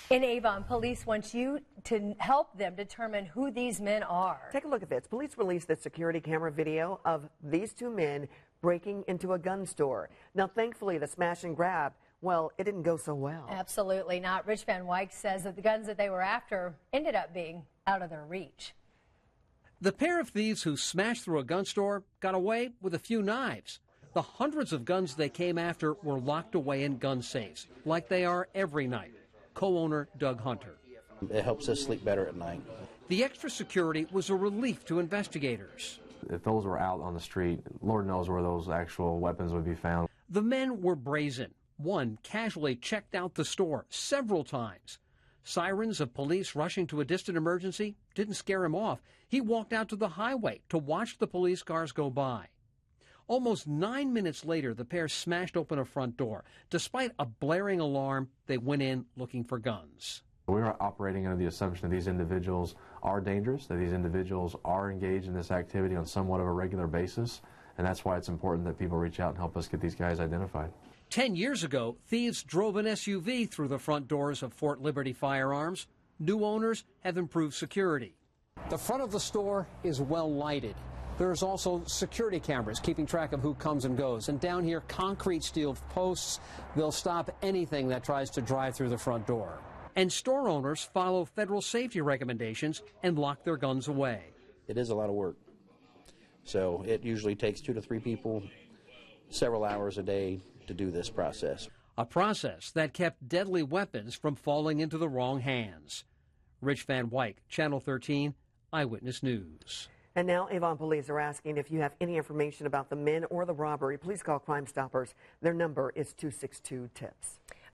In Avon, police want you to help them determine who these men are. Take a look at this. Police released the security camera video of these two men breaking into a gun store. Now, thankfully, the smash and grab, well, it didn't go so well. Absolutely not. Rich Van Wyk says that the guns that they were after ended up being out of their reach. The pair of thieves who smashed through a gun store got away with a few knives. The hundreds of guns they came after were locked away in gun safes, like they are every night. Co-owner Doug Hunter. It helps us sleep better at night. The extra security was a relief to investigators. If those were out on the street, Lord knows where those actual weapons would be found. The men were brazen. One casually checked out the store several times. Sirens of police rushing to a distant emergency didn't scare him off. He walked out to the highway to watch the police cars go by. Almost 9 minutes later, the pair smashed open a front door. Despite a blaring alarm, they went in looking for guns. We are operating under the assumption that these individuals are dangerous, that these individuals are engaged in this activity on somewhat of a regular basis, and that's why it's important that people reach out and help us get these guys identified. 10 years ago, thieves drove an SUV through the front doors of Fort Liberty Firearms. New owners have improved security. The front of the store is well lighted. There's also security cameras keeping track of who comes and goes. And down here, concrete steel posts. They'll stop anything that tries to drive through the front door. And store owners follow federal safety recommendations and lock their guns away. It is a lot of work. So it usually takes 2 to 3 people, several hours a day to do this process. A process that kept deadly weapons from falling into the wrong hands. Rich Van Wyk, Channel 13, Eyewitness News. And now Avon police are asking if you have any information about the men or the robbery, please call Crime Stoppers. Their number is 262-TIPS.